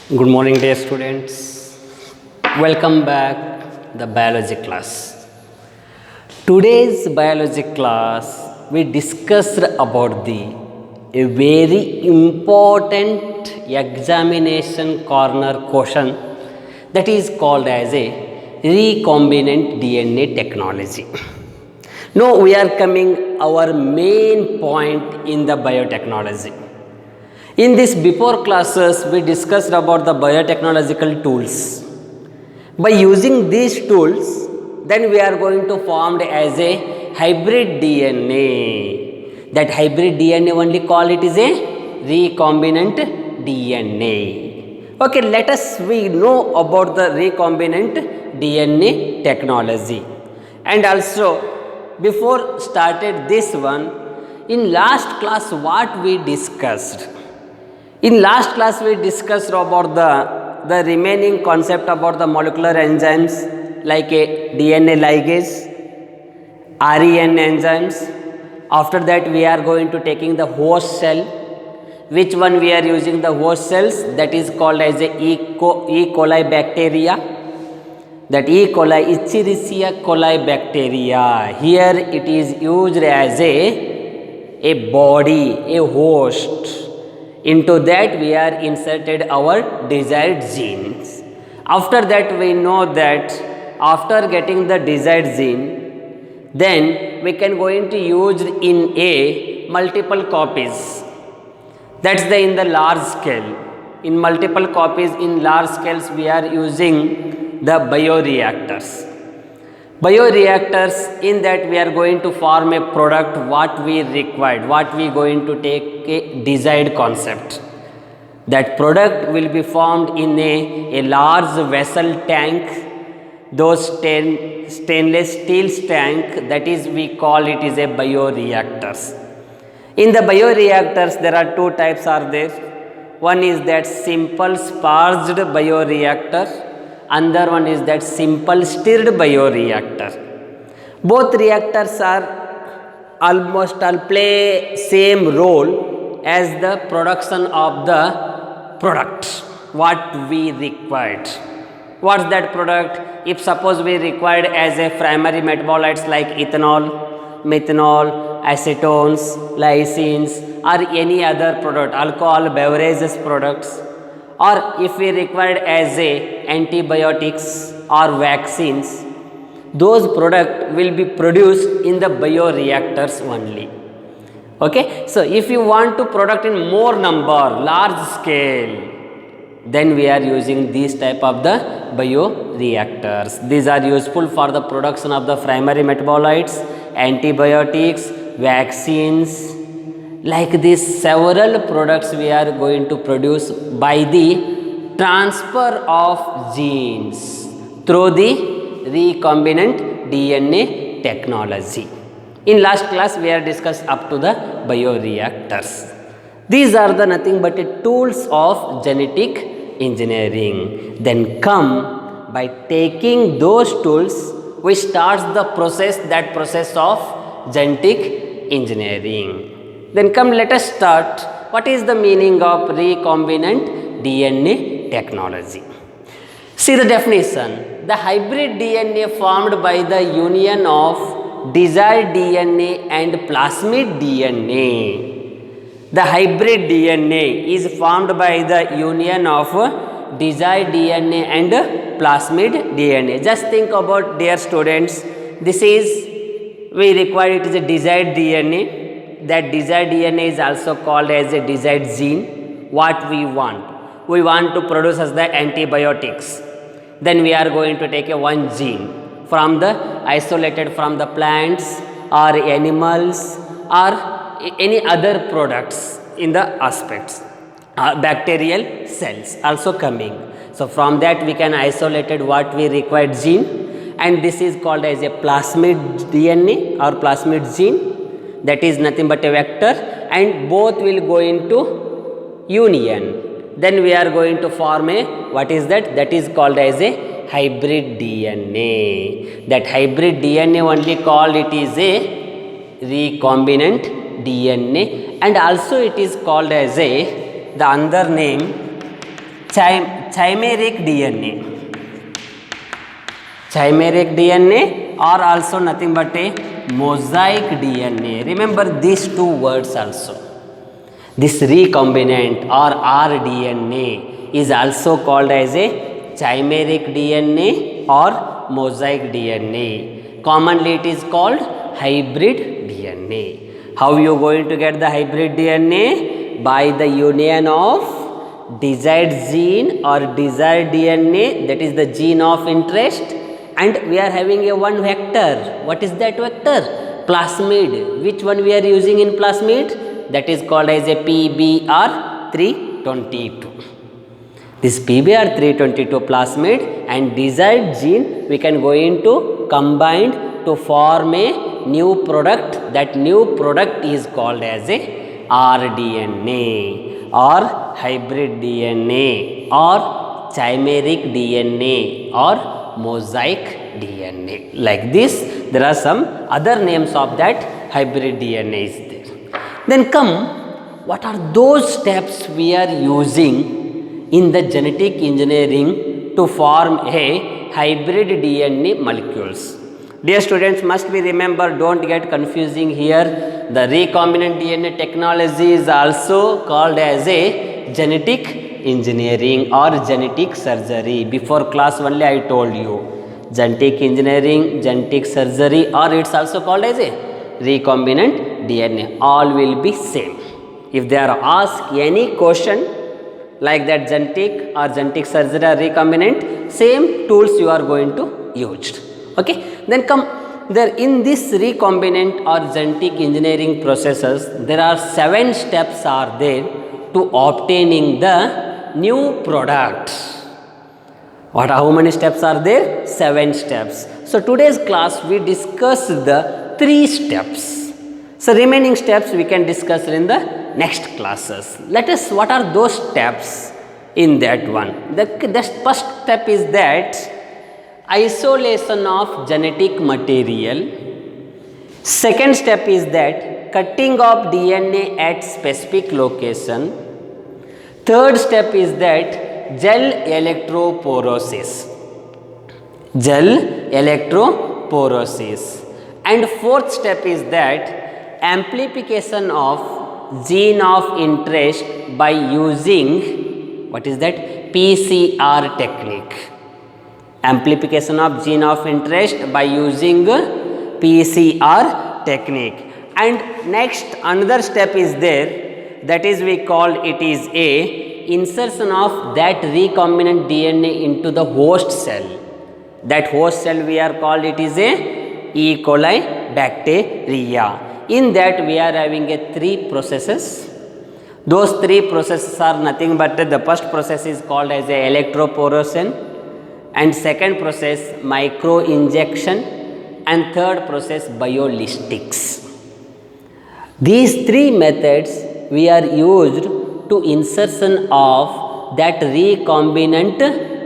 Good morning, dear students. Welcome back the biology class. Today's biology class we discussed about the a very important examination corner question that is called as a recombinant DNA technology. Now we are coming our main point in the biotechnology. In this before classes, we discussed about the biotechnological tools. By using these tools, then we are going to form as a hybrid DNA. That hybrid DNA only call it is a recombinant DNA. Okay, let us we know about the recombinant DNA technology. And also, before started this one, in last class what we discussed? In last class we discussed about the remaining concept about the molecular enzymes like a DNA ligase, REN enzymes. After that we are going to taking the host cell. Which one we are using the host cells? That is called as a E. coli bacteria. That E. coli, Escherichia coli bacteria. Here it is used as a body, a host. Into that we are inserted our desired genes. After that we know that after getting the desired gene, then we can going to use in a multiple copies. That's in the large scale. In multiple copies in large scales we are using the bioreactors. Bioreactors, in that we are going to form a product what we required, what we going to take a desired concept. That product will be formed in a large vessel tank, those stainless steel tank, that is we call it is a bioreactors. In the bioreactors there are two types are there. One is that simple sparged bioreactor. Another one is that simple stirred bioreactor. Both reactors are almost all play same role as the production of the product what we required. What's that product? If suppose we required as a primary metabolites like ethanol, methanol, acetones, lysines or any other product, alcohol beverages products, or if we required as a antibiotics or vaccines, those product will be produced in the bioreactors only. Okay, so if you want to product in more number, large scale, then we are using these type of the bioreactors. These are useful for the production of the primary metabolites, antibiotics, vaccines. Like these several products we are going to produce by the transfer of genes through the recombinant DNA technology. In last class we are discussed up to the bioreactors. These are the nothing but tools of genetic engineering. Then come by taking those tools we start the process, that process of genetic engineering. Then come let us start what is the meaning of recombinant DNA technology. See the definition. The hybrid DNA formed by the union of desired DNA and plasmid DNA. The hybrid DNA is formed by the union of desired DNA and plasmid DNA. Just think about, dear students, this is we require it is a desired DNA. That desired DNA is also called as a desired gene. What we want? We want to produce as the antibiotics. Then we are going to take a one gene from the isolated from the plants or animals or any other products in the aspects. Bacterial cells also coming. So from that we can isolated what we required gene, and this is called as a plasmid DNA or plasmid gene. That is nothing but a vector, and both will go into union. Then we are going to form a what is that? That is called as a hybrid DNA. That hybrid DNA only called it is a recombinant DNA, and also it is called as a the other name chimeric DNA. Chimeric DNA or also nothing but a mosaic DNA. Remember these two words also. This recombinant or rDNA is also called as a chimeric DNA or mosaic DNA. Commonly it is called hybrid DNA. How you going to get the hybrid DNA? By the union of desired gene or desired DNA, that is the gene of interest, and we are having a one vector. What is that vector? Plasmid. Which one we are using in plasmid? That is called as a PBR322. This PBR322 plasmid and desired gene we can go into combined to form a new product. That new product is called as a rDNA or hybrid DNA or chimeric DNA or mosaic DNA. Like this, there are some other names of that hybrid DNA is there. Then come, what are those steps we are using in the genetic engineering to form a hybrid DNA molecules? Dear students, must be remember, don't get confusing here. The recombinant DNA technology is also called as a genetic engineering or genetic surgery. Before class only I told you, genetic engineering, genetic surgery, or it's also called as a recombinant DNA. All will be same. If they are asked any question like that genetic or genetic surgery or recombinant, same tools you are going to use. Okay, then come there in this recombinant or genetic engineering processes, there are 7 steps are there to obtaining the new product. How many steps are there? 7 steps. So today's class we discuss the 3 steps. So remaining steps we can discuss in the next classes. Let us, what are those steps in that one? The first step is that isolation of genetic material. Second step is that cutting of DNA at specific location. Third step is that gel electrophoresis. Gel electrophoresis. And fourth step is that amplification of gene of interest by using, what is that? PCR technique. Amplification of gene of interest by using PCR technique. And next another step is there, that is we call it is a insertion of that recombinant DNA into the host cell. That host cell we are called it is a E. coli bacteria. In that we are having a 3 processes. Those 3 processes are nothing but the first process is called as a electrophoresis, and second process micro injection, and third process biolistics. These 3 methods we are used to insertion of that recombinant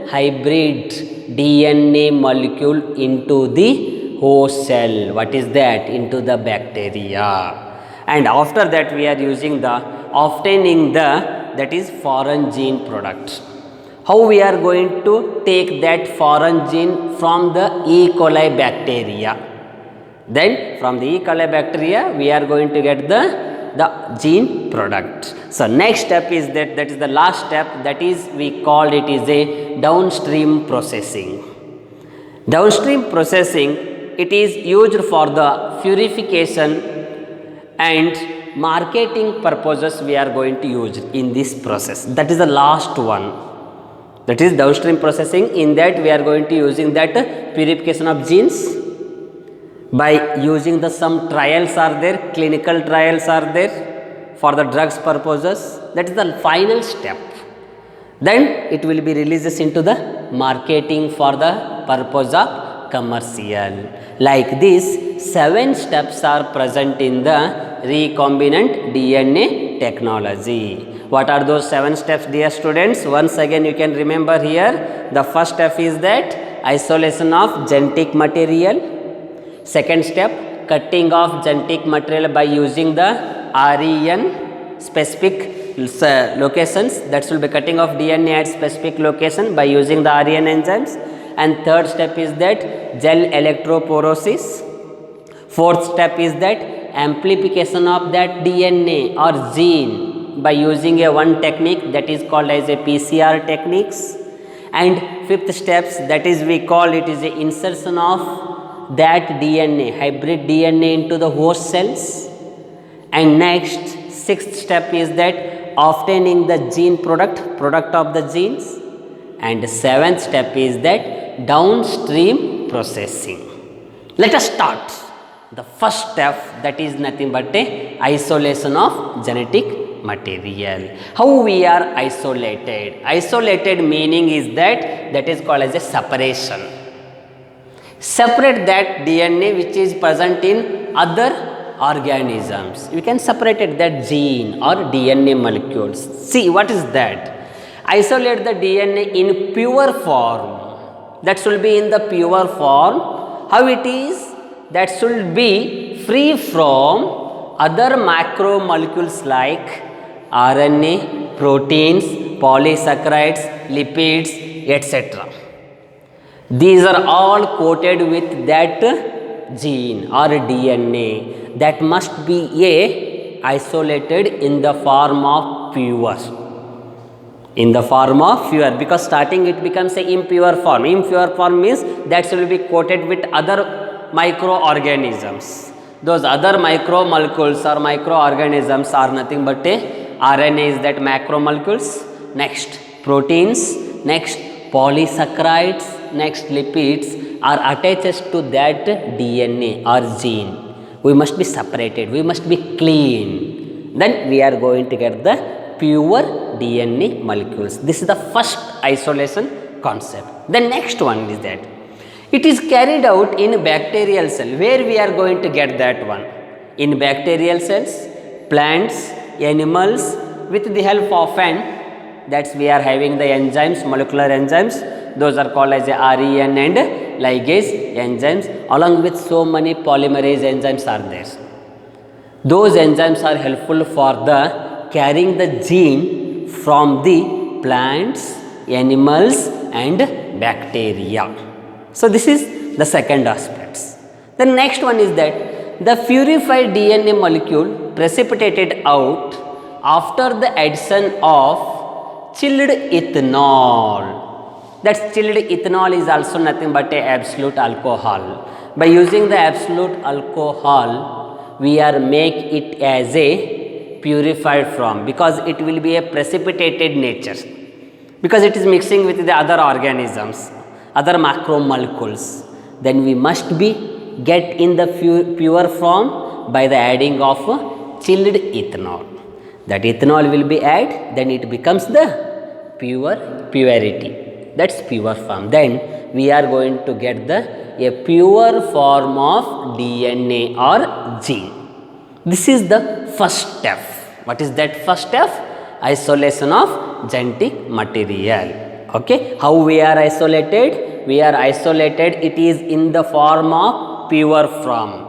hybrid DNA molecule into the host cell. What is that? Into the bacteria. And after that we are using the obtaining the that is foreign gene product. How we are going to take that foreign gene from the E. coli bacteria? Then from the E. coli bacteria we are going to get the gene product. So next step is that is the last step, that is we call it is a downstream processing. Downstream processing, it is used for the purification and marketing purposes we are going to use in this process. That is the last one. That is downstream processing. In that we are going to using that purification of genes by using the some trials are there, clinical trials are there for the drugs purposes. That is the final step. Then it will be released into the marketing for the purpose of commercial. Like this 7 steps are present in the recombinant DNA technology. What are those 7 steps, dear students? Once again you can remember here. The first step is that isolation of genetic material. Second step, cutting of genetic material by using the REN specific locations, that will be cutting of DNA at specific location by using the Rdna enzymes. And third step is that gel electrophoresis. Fourth step is that amplification of that DNA or gene by using a one technique that is called as a PCR techniques. And fifth steps, that is we call it is a insertion of that DNA, hybrid DNA into the host cells. And next, sixth step is that obtaining the gene product of the genes. And seventh step is that downstream processing. Let us start. The first step, that is nothing but a isolation of genetic material. How we are isolated? Isolated meaning is that is called as a separation. Separate that DNA which is present in other organisms. We can separate it, that gene or DNA molecules. See, what is that? Isolate the DNA in pure form. That should be in the pure form. How it is? That should be free from other macromolecules like RNA, proteins, polysaccharides, lipids, etc. These are all coated with that gene or DNA that must be isolated in the form of pure. In the form of pure, because starting it becomes a impure form. Impure form means that will be coated with other microorganisms. Those other micromolecules or microorganisms are nothing but a RNA is that macromolecules, next proteins, next polysaccharides, next lipids are attached to that DNA or gene. We must be separated, we must be clean. Then we are going to get the pure DNA molecules. This is the first isolation concept. The next one is that it is carried out in bacterial cell. Where we are going to get that one? In bacterial cells, plants, animals, with the help of that's we are having the enzymes, molecular enzymes. Those are called as REN and ligase enzymes. Along with so many polymerase enzymes are there. Those enzymes are helpful for the carrying the gene from the plants, animals and bacteria. So, this is the second aspect. The next one is that the purified DNA molecule precipitated out after the addition of chilled ethanol. That chilled ethanol is also nothing but a absolute alcohol. By using the absolute alcohol, we are make it as a purified form, because it will be a precipitated nature, because it is mixing with the other organisms, other macromolecules. Then we must be get in the pure form by the adding of chilled ethanol. That ethanol will be added, then it becomes the purity. That's pure form. Then we are going to get a pure form of DNA or gene. This is the first step. What is that first step? Isolation of genetic material. Okay, how we are isolated? We are isolated, it is in the form of pure form,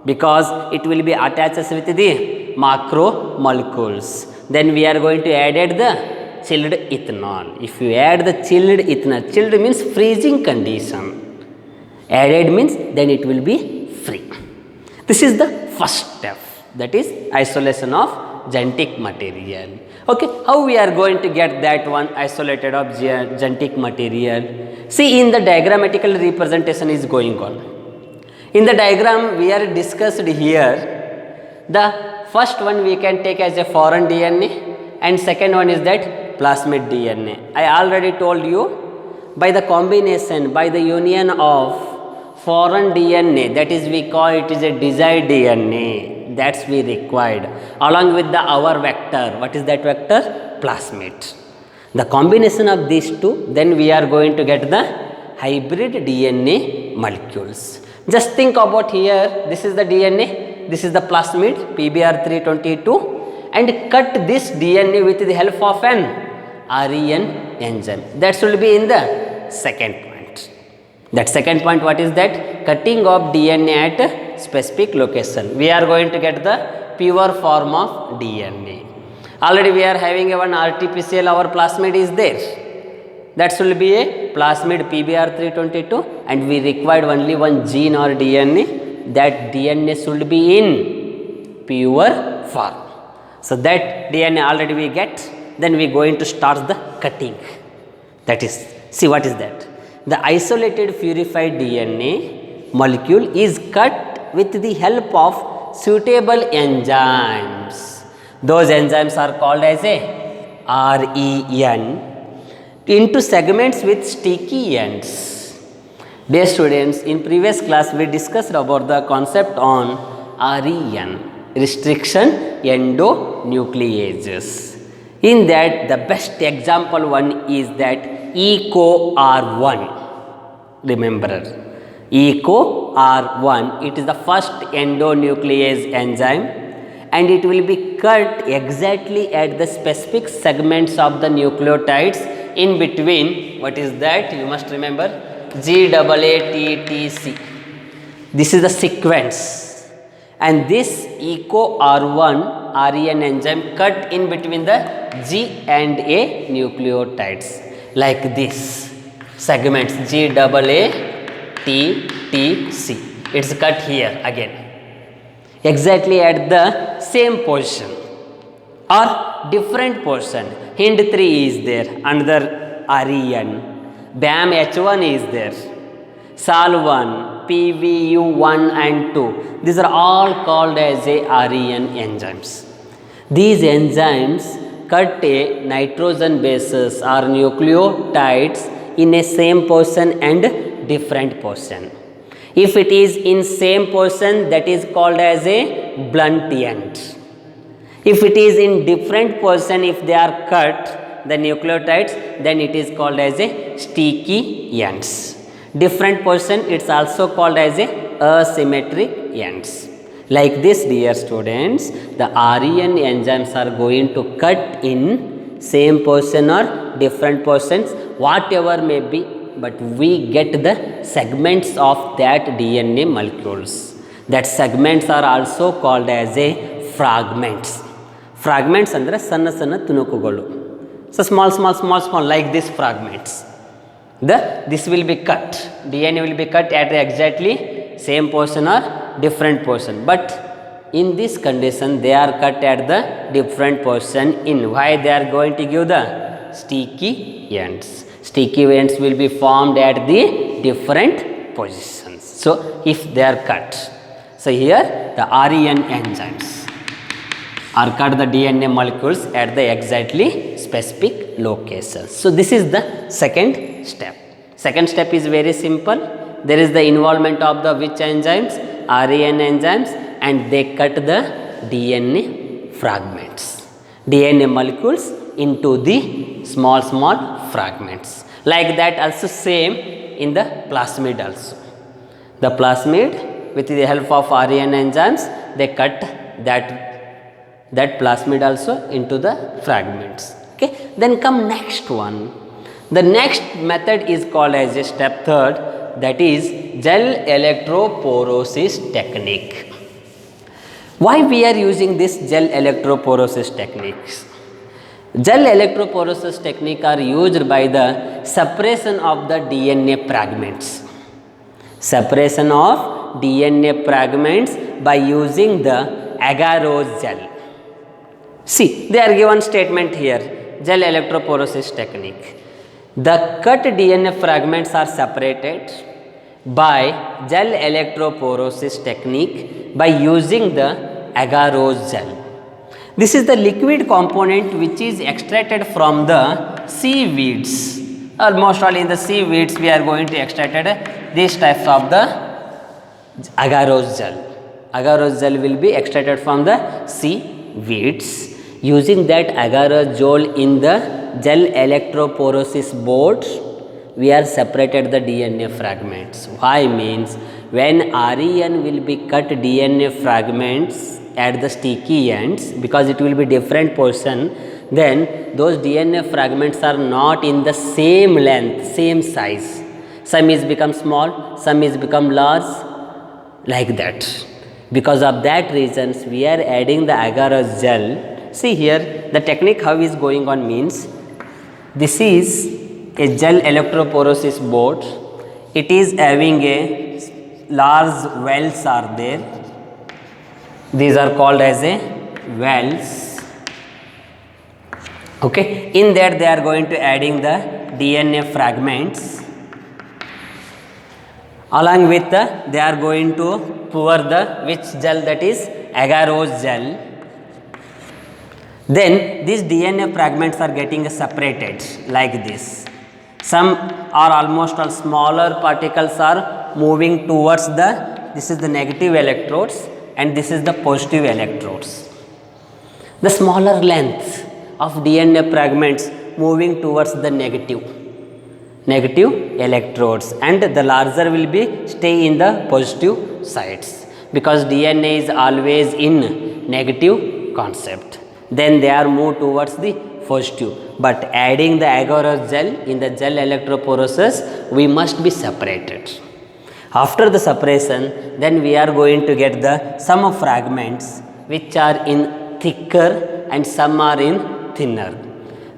because it will be attached with the macromolecules. Then we are going to add the chilled ethanol. If you add the chilled ethanol, chilled means freezing condition, added means then it will be free. This is the first step, that is isolation of genetic material. Okay, how we are going to get that one isolated of genetic material? See, in the diagrammatical representation is going on. In the diagram we are discussed here, the first one we can take as a foreign DNA and second one is that plasmid DNA. I already told you, by the combination, by the union of foreign DNA, that is we call it is a desired DNA. That's we required, along with our vector. What is that vector? Plasmid. The combination of these two, then we are going to get the hybrid DNA molecules. Just think about here, this is the DNA, this is the plasmid PBr322, and cut this DNA with the help of an REN enzyme. That should be in the second point. That second point, what is that? Cutting of DNA at specific location. We are going to get the pure form of DNA. Already we are having a one RT-PCR, our plasmid is there. That should be a plasmid PBR322, and we required only one gene or DNA. That DNA should be in pure form. So that DNA already we get, then we going to start the cutting. That is, see what is that? The isolated purified DNA molecule is cut with the help of suitable enzymes. Those enzymes are called as a REN into segments with sticky ends. Dear students, in previous class we discussed about the concept on REN, restriction endonucleases. In that, the best example one is that EcoR1. Remember, EcoR1, it is the first endonuclease enzyme, and it will be cut exactly at the specific segments of the nucleotides in between. What is that? You must remember, GAATTC. This is the sequence, and this EcoR1 REN enzyme cut in between the G and A nucleotides like this segments GAATTC. It's cut here again exactly at the same position or different position. Hind 3 is there, another REN. BAM H1 is there, SAL1, PVU1 and 2. These are all called as a REN enzymes. These enzymes cut a nitrogen bases or nucleotides in a same position and different position. If it is in same position, that is called as a blunt end. If it is in different position, if they are cut, the nucleotides, then it is called as a sticky ends. Different position, it's also called as a asymmetric ends. Like this, dear students, the REN enzymes are going to cut in same position or different positions, whatever may be, but we get the segments of that DNA molecules. That segments are also called as a fragments. Fragments andre sanna sanna tunukugolu. So small like this fragments. This will be cut. DNA will be cut at exactly same position or different position. But in this condition, they are cut at the different position. In why they are going to give the sticky ends. Sticky ends will be formed at the different positions. So if they are cut, so here the REN enzymes are cut the DNA molecules at the exactly specific locations. So this is the second step. Second step is very simple. There is the involvement of the which enzymes? REN enzymes, and they cut the DNA fragments, DNA molecules into the small fragments. Like that also same in the plasmid also. The plasmid, with the help of REN enzymes, they cut that plasmid also into the fragments. Okay. Then come next one. The next method is called as a step third, that is gel electrophoresis technique. Why we are using this gel electrophoresis techniques? Gel electrophoresis technique are used by the separation of the DNA fragments. Separation of DNA fragments by using the agarose gel. See, they are given statement here, gel electrophoresis technique. The cut DNA fragments are separated by gel electrophoresis technique by using the agarose gel. This is the liquid component which is extracted from the seaweeds. Almost all in the seaweeds we are going to extract these types of the agarose gel. Agarose gel will be extracted from the seaweeds. Using that agarose gel in the gel electrophoresis board, we are separated the DNA fragments. Why means when REN will be cut DNA fragments at the sticky ends, because it will be different portion, then those DNA fragments are not in the same length, same size. Some is become small, some is become large, like that. Because of that reasons, we are adding the agarose gel See here, the technique how is going on means, this is a gel electrophoresis board. It is having a large wells are there. These are called as a wells. Okay, in that they are going to adding the DNA fragments. Along with they are going to pour the which gel, that is agarose gel. Then these DNA fragments are getting separated like this. Some are almost all smaller particles are moving towards this is the negative electrodes and this is the positive electrodes. The smaller length of DNA fragments moving towards the negative electrodes, and the larger will be stay in the positive sides, because DNA is always in negative concept. Then they are moved towards the positive. But adding the agarose gel in the gel electrophoresis, we must be separated. After the separation, then we are going to get the some fragments which are in thicker and some are in thinner.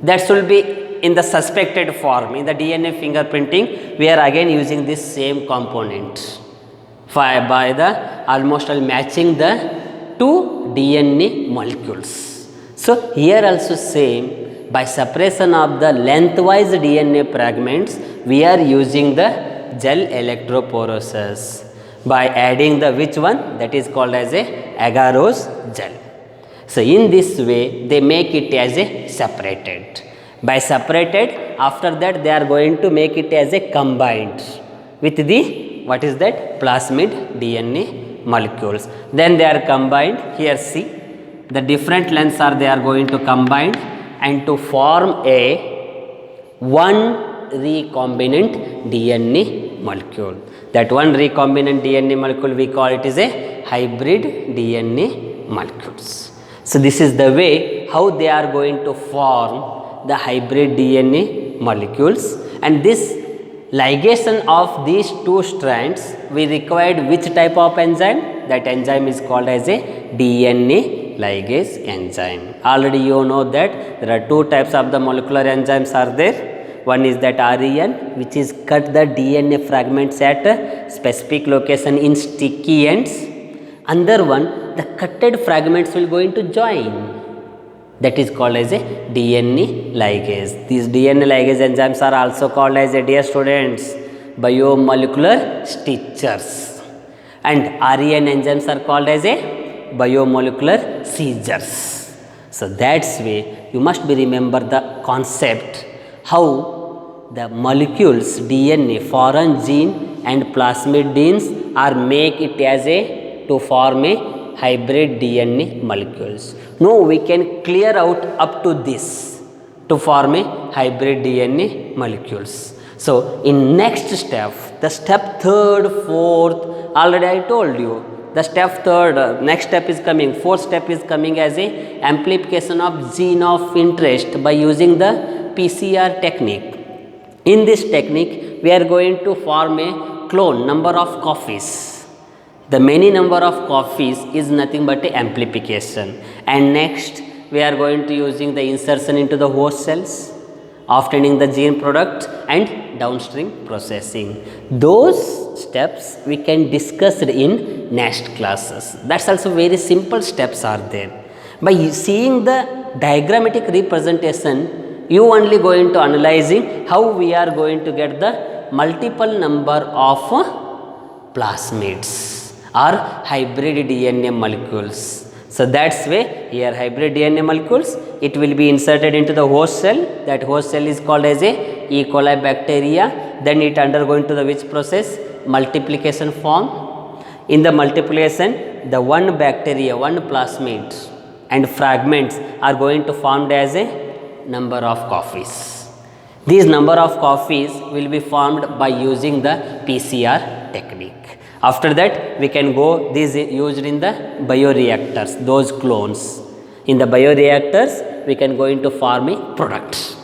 That should be in the suspected form. In the DNA fingerprinting, we are again using this same component by the almost matching the two DNA molecules. So here also same, by separation of the lengthwise DNA fragments, we are using the gel electrophoresis by adding the which one, that is called as a agarose gel. So in this way they make it as a separated. By separated, after that they are going to make it as a combined with the what is that plasmid DNA molecules. Then they are combined. Here see, the different lengths are they are going to combine and to form a one recombinant DNA molecule. That one recombinant DNA molecule we call it is a hybrid DNA molecules. So this is the way how they are going to form the hybrid DNA molecules, and this ligation of these two strands we required which type of enzyme? That enzyme is called as a DNA ligase enzyme. Already you know that there are two types of the molecular enzymes are there. One is that Ren, which is cut the DNA fragments at a specific location in sticky ends. Another one, the cutted fragments will going to join. That is called as a DNA ligase. These DNA ligase enzymes are also called as, dear students, biomolecular stitchers, and Ren enzymes are called as a biomolecular seizures. So that's way you must be remember the concept how the molecules DNA, foreign gene and plasmid genes are make it as a to form a hybrid DNA molecules. No, we can clear out up to this to form a hybrid DNA molecules. So in next step, the step third, fourth, already I told you, the step third, next step is coming, fourth step is coming as a amplification of gene of interest by using the PCR technique. In this technique, we are going to form a clone, number of copies. The many number of copies is nothing but a amplification. And next, we are going to using the insertion into the host cells, obtaining the gene product and downstream processing. Those steps we can discuss in next classes. That's also very simple steps are there. By seeing the diagrammatic representation, you only going to analyzing how we are going to get the multiple number of plasmids or hybrid DNA molecules. So that's way here hybrid DNA molecules, it will be inserted into the host cell. That host cell is called as a E. coli bacteria. Then it undergoing to the which process? Multiplication form. In the multiplication, the one bacteria, one plasmid and fragments are going to formed as a number of copies. These number of copies will be formed by using the PCR technique. After that, we can go these used in the bioreactors, those clones. In the bioreactors, we can go into form a product.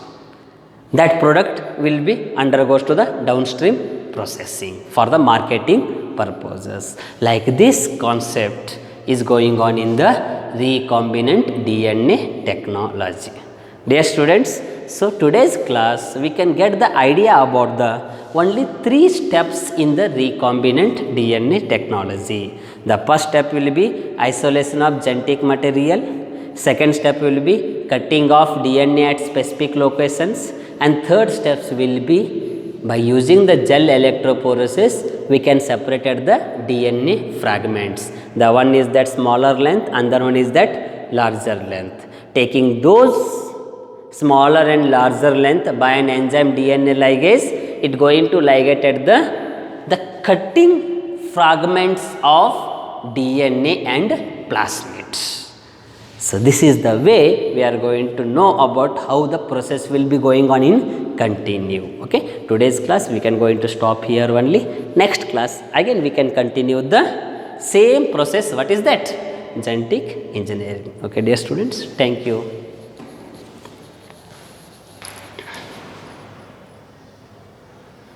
That product will be undergoes to the downstream processing for the marketing purposes. Like this concept is going on in the recombinant DNA technology. Dear students, so today's class we can get the idea about the only 3 steps in the recombinant DNA technology. The first step will be isolation of genetic material. Second step will be cutting off DNA at specific locations, and third steps will be by using the gel electrophoresis we can separate the DNA fragments. The one is that smaller length, another one is that larger length. Taking those smaller and larger length by an enzyme DNA ligase, it going to ligate at the cutting fragments of DNA and plasmids. So this is the way we are going to know about how the process will be going on in continue. Okay, today's class we can going to stop here only. Next class again we can continue the same process. What is that? Genetic engineering. Okay, dear students, thank you.